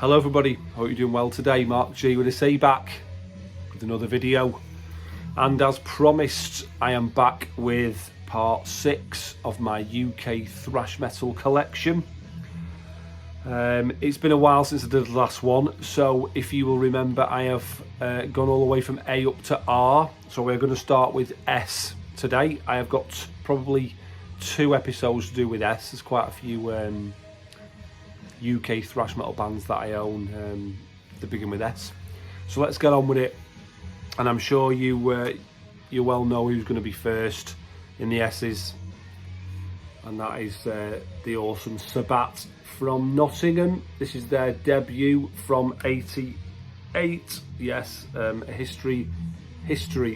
Hello everybody, hope you're doing well today. Marc G with a Sabbat with another video, and as promised I am back with part 6 of my UK thrash metal collection. It's been a while since I did the last one, so if you will remember I have gone all the way from A up to R, so we're going to start with S today. I have got probably 2 episodes to do with S. There's quite a few UK thrash metal bands that I own that begin with S. So let's get on with it, and I'm sure you well know who's going to be first in the S's, and that is the awesome Sabbat from Nottingham. This is their debut from '88. Yes, a history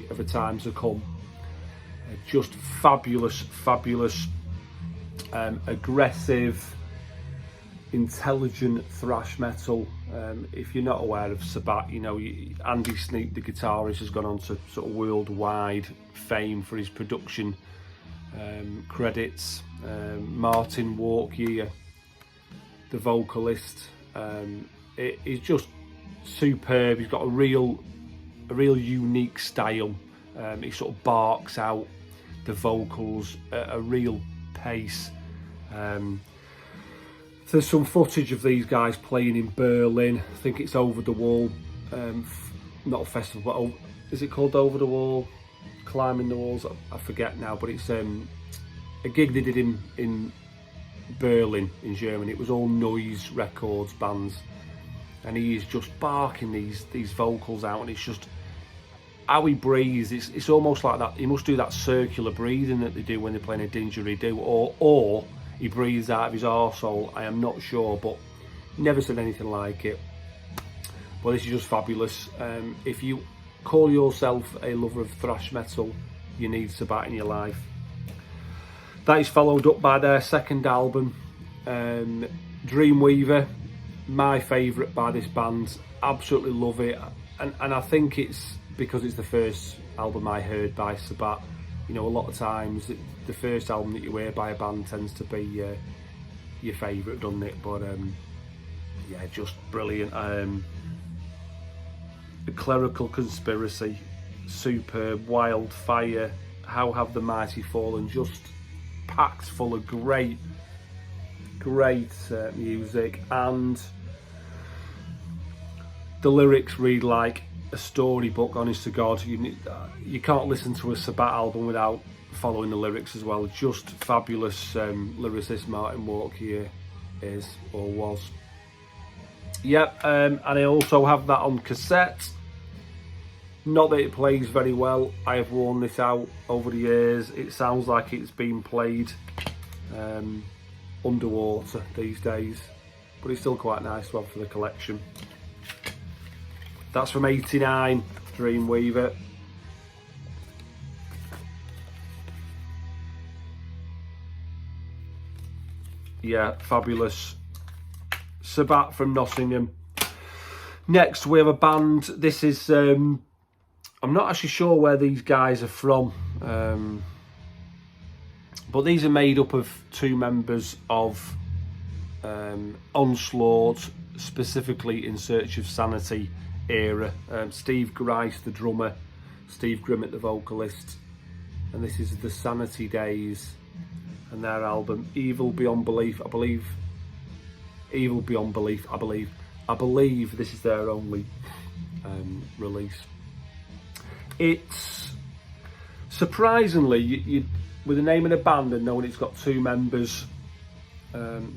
of a time to come. Just fabulous, aggressive, intelligent thrash metal. If you're not aware of Sabbat, you know, Andy Sneap, the guitarist, has gone on to sort of worldwide fame for his production credits. Martin Walkyear, the vocalist, is just superb. He's got a real unique style. He sort of barks out the vocals at a real pace. There's some footage of these guys playing in Berlin. I think it's Over the Wall, not a festival, but is it called Over the Wall? Climbing the Walls? I forget now, but it's a gig they did in Berlin in Germany. It was all Noise Records bands, and he is just barking these vocals out, and it's just how he breathes. It's almost like that. He must do that circular breathing that they do when they're playing a didgeridoo, or he breathes out of his arsehole. I am not sure, but never said anything like it. But this is just fabulous. If you call yourself a lover of thrash metal, you need Sabbat in your life. That is followed up by their second album, Dreamweaver. My favourite by this band. Absolutely love it, and I think it's because it's the first album I heard by Sabbat. You know, a lot of times the first album that you hear by a band tends to be your favourite, doesn't it? But yeah, just brilliant. The Clerical Conspiracy, superb. Wildfire, How Have the Mighty Fallen, just packed full of great music, and the lyrics read like a storybook. Honest to God, you can't listen to a Sabbat album without following the lyrics as well. Just fabulous lyricist Martin Walkyear is, or was. Yep, and I also have that on cassette. Not that it plays very well. I have worn this out over the years. It sounds like it's been played underwater these days, but it's still quite nice to have for the collection. That's from '89, Dreamweaver. Yeah, fabulous. Sabbat from Nottingham. Next we have a band. This is, I'm not actually sure where these guys are from, but these are made up of 2 members of Onslaught, specifically In Search of Sanity era. Steve Grice, the drummer, Steve Grimmett, the vocalist, and this is the Sanity Days and their album Evil Beyond Belief. I believe this is their only release. It's surprisingly, you with the name of the band and knowing it's got 2 members,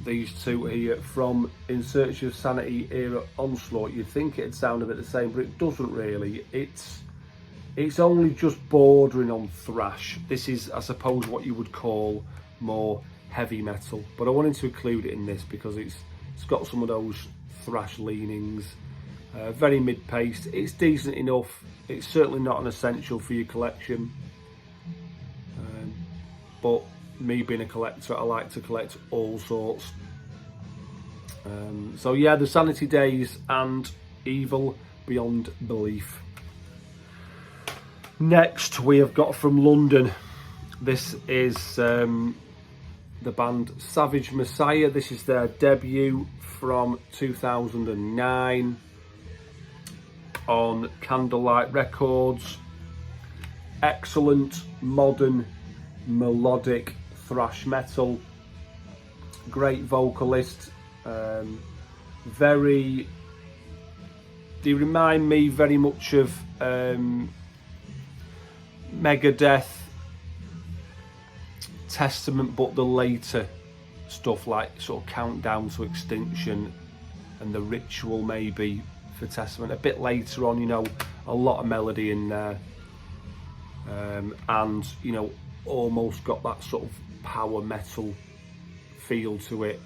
these 2 here from In Search of Sanity era Onslaught, you'd think it'd sound a bit the same, but it doesn't really. It's only just bordering on thrash. This is, I suppose, what you would call more heavy metal, but I wanted to include it in this because it's got some of those thrash leanings. Very mid-paced. It's decent enough. It's certainly not an essential for your collection, but me being a collector, I like to collect all sorts. So yeah, the Sanity Days and Evil Beyond Belief. Next we have got from London. This is the band Savage Messiah. This is their debut from 2009 on Candlelight Records. Excellent modern melodic thrash metal. Great vocalist. They remind me very much of Megadeth, Testament, but the later stuff, like sort of Countdown to Extinction and The Ritual maybe for Testament. A bit later on, you know, a lot of melody in there, and you know, almost got that sort of power metal feel to it.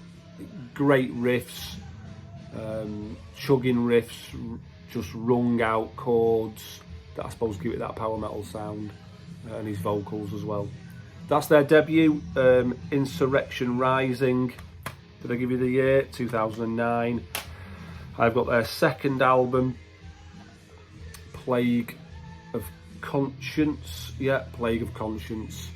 Great riffs, chugging riffs, just wrung out chords that I suppose give it that power metal sound, and his vocals as well. That's their debut, Insurrection Rising. Did I give you the year? 2009. I've got their second album, Plague of Conscience. Yeah, Plague of Conscience,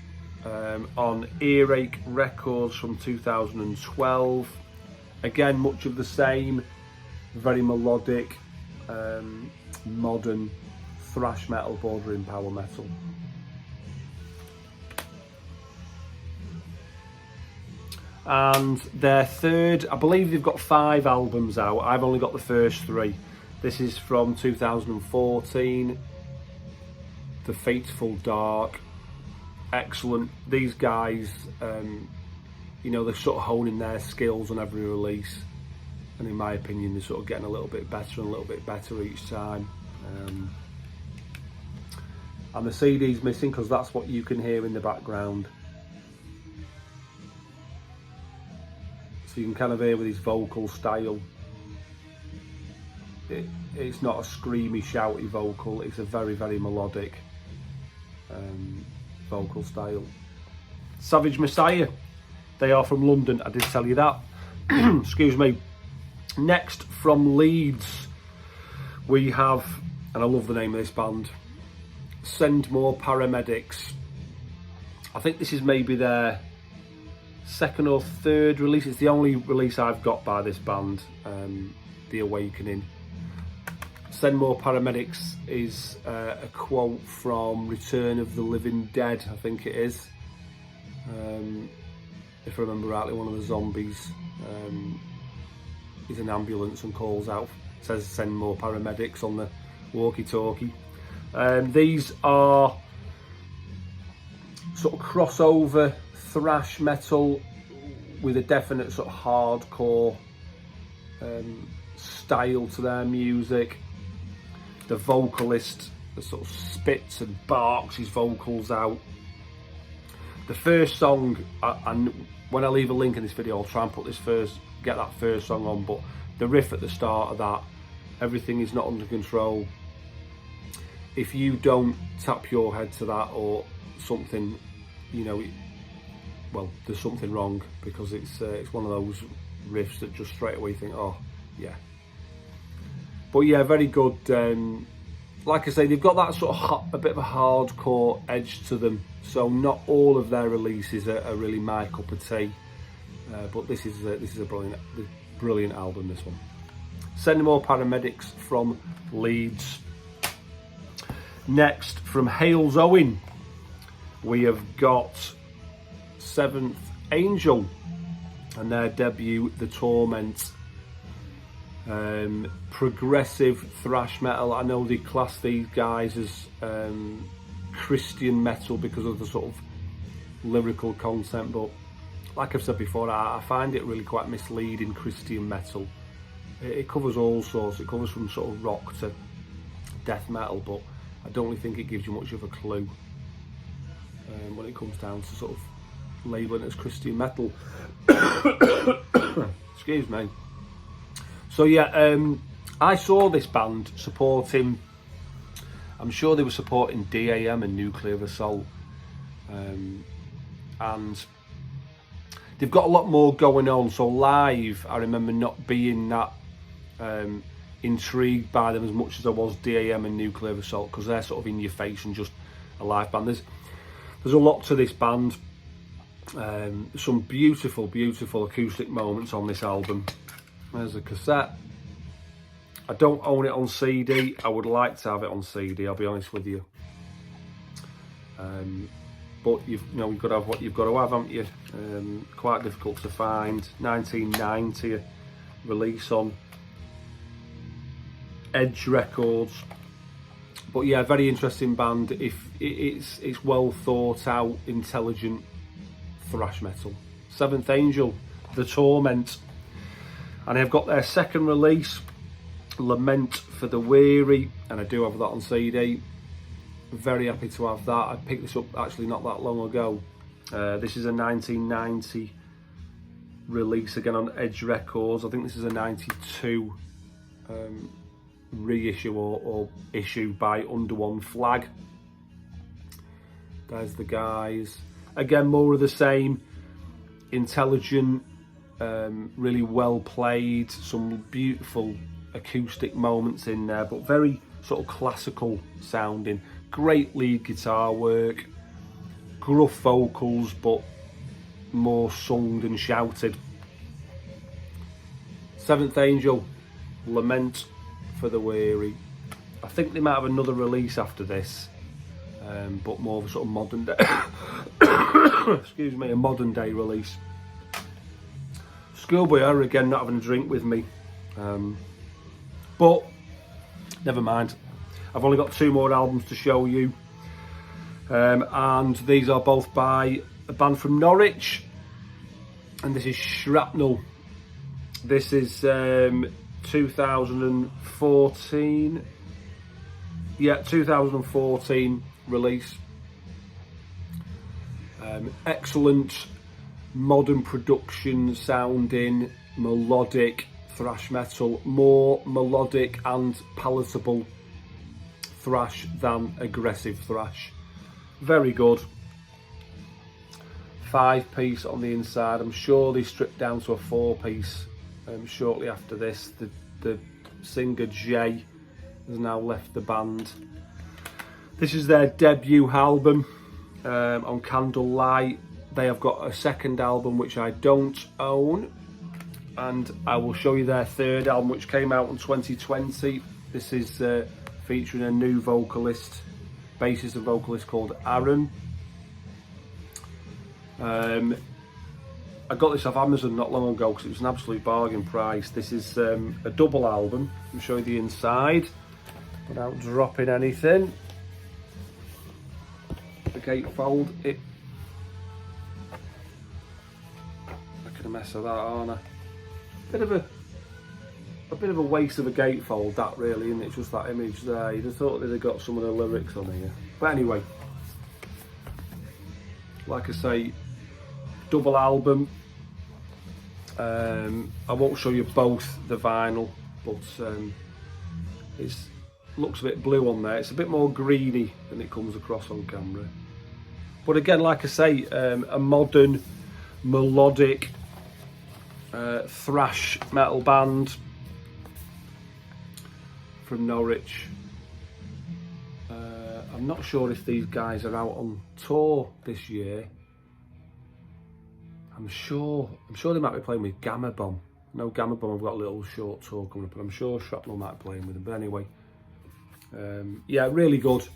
on Earache Records from 2012. Again, much of the same, very melodic, modern thrash metal bordering power metal. And their third, I believe they've got 5 albums out. I've only got the first 3. This is from 2014, The Fateful Dark. Excellent. These guys, you know, they're sort of honing their skills on every release, and in my opinion they're sort of getting a little bit better and a little bit better each time. And the CD's missing because that's what you can hear in the background. So you can kind of hear with his vocal style, it's not a screamy, shouty vocal, it's a very, very melodic vocal style. Savage Messiah, they are from London, I did tell you that. Excuse me. Next, from Leeds, we have, and I love the name of this band, Send More Paramedics. I think this is maybe their second or third release. It's the only release I've got by this band, The Awakening. Send More Paramedics is a quote from Return of the Living Dead, I think it is. If I remember rightly, one of the zombies is an ambulance and calls out, says send more paramedics on the walkie-talkie. These are sort of crossover thrash metal with a definite sort of hardcore style to their music. The vocalist sort of spits and barks his vocals out. The first song, and when I leave a link in this video, I'll try and get that first song on, but the riff at the start of that, Everything Is Not Under Control, if you don't tap your head to that or something, you know, well, there's something wrong, because it's one of those riffs that just straight away you think, oh yeah. But yeah, very good. Like I say, they've got that sort of a bit of a hardcore edge to them, so not all of their releases are really my cup of tea. But this is a brilliant album, this one. Send More Paramedics from Leeds. Next, from Hales Owen, we have got Seventh Angel and their debut, The Torment. Progressive thrash metal. I know they class these guys as Christian metal because of the sort of lyrical content, but like I've said before, I find it really quite misleading. Christian metal, it covers all sorts. It covers from sort of rock to death metal, but I don't really think it gives you much of a clue when it comes down to sort of labelling it as Christian metal. Excuse me. So yeah, I saw this band supporting, I'm sure they were supporting DAM and Nuclear Assault, and they've got a lot more going on. So live, I remember not being that intrigued by them as much as I was DAM and Nuclear Assault, because they're sort of in your face and just a live band. There's a lot to this band. Some beautiful, beautiful acoustic moments on this album. There's a cassette. I don't own it on CD. I would like to have it on CD, I'll be honest with you. But you've got to have what you've got to have, haven't you? Quite difficult to find. 1990 release on Edge Records. But yeah, very interesting band. If it's well thought out, intelligent thrash metal. Seventh Angel, The Torment, and they've got their second release, Lament for the Weary, and I do have that on CD. Very happy to have that. I picked this up actually not that long ago. This is a 1990 release again on Edge Records. I think this is a 92 reissue or issue by Under One Flag. There's the guys. Again, more of the same. Intelligent, really well played, some beautiful acoustic moments in there, but very sort of classical sounding. Great lead guitar work, gruff vocals, but more sung than shouted. Seventh Angel, Lament for the Weary. I think they might have another release after this, but more of a sort of modern day excuse me, a modern day release. Schoolboy Error again, not having a drink with me, but never mind. I've only got 2 more albums to show you, and these are both by a band from Norwich, and this is Shrapnel. This is 2014, yeah, 2014 release. Excellent modern production sounding, melodic thrash metal, more melodic and palatable thrash than aggressive thrash. Very good. 5-piece on the inside. I'm sure they stripped down to a 4-piece shortly after this. The singer Jay has now left the band. This is their debut album on Candlelight. They have got a second album which I don't own, and I will show you their third album which came out in 2020. This is featuring a new vocalist, bassist and vocalist called Aaron. I got this off Amazon not long ago because it was an absolute bargain price. This is a double album. I'll show you the inside without dropping anything. The gatefold, it. Making a mess of that, aren't I? Bit of a bit of a waste of a gatefold, that really, isn't it? Just that image there. You'd have thought they'd have got some of the lyrics on here. But anyway, like I say, double album. I won't show you both the vinyl, but it looks a bit blue on there. It's a bit more greeny than it comes across on camera. But again, like I say, a modern, melodic thrash metal band from Norwich. I'm not sure if these guys are out on tour this year. I'm sure they might be playing with Gamma Bomb. No, Gamma Bomb have got a little short tour coming up, but I'm sure Shrapnel might be playing with them. But anyway, yeah, really good.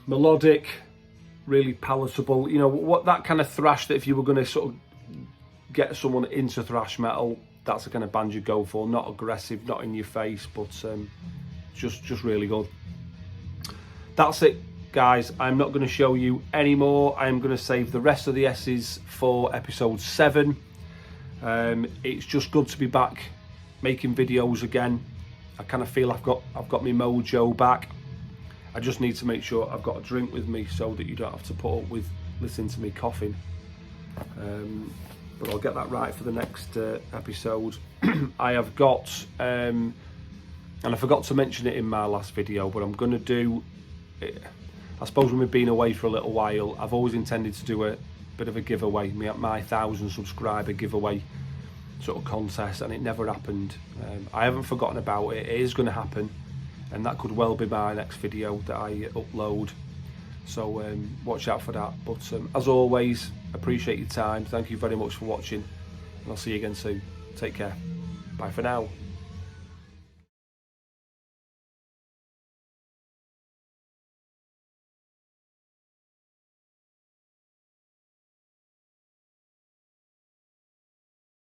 Melodic, really palatable. You know, what that kind of thrash that if you were going to sort of get someone into thrash metal, that's the kind of band you go for. Not aggressive, not in your face, but just really good. That's it, guys. I'm not going to show you any more. I'm going to save the rest of the S's for episode 7. It's just good to be back making videos again. I kind of feel I've got my mojo back. I just need to make sure I've got a drink with me so that you don't have to put up with listening to me coughing. But I'll get that right for the next episode. I have got, and I forgot to mention it in my last video, but I'm going to do, I suppose when we've been away for a little while, I've always intended to do a bit of a giveaway, my 1,000 subscriber giveaway sort of contest, and it never happened. I haven't forgotten about it. It is going to happen, and that could well be my next video that I upload. So watch out for that. But as always, appreciate your time. Thank you very much for watching, and I'll see you again soon. Take care. Bye for now.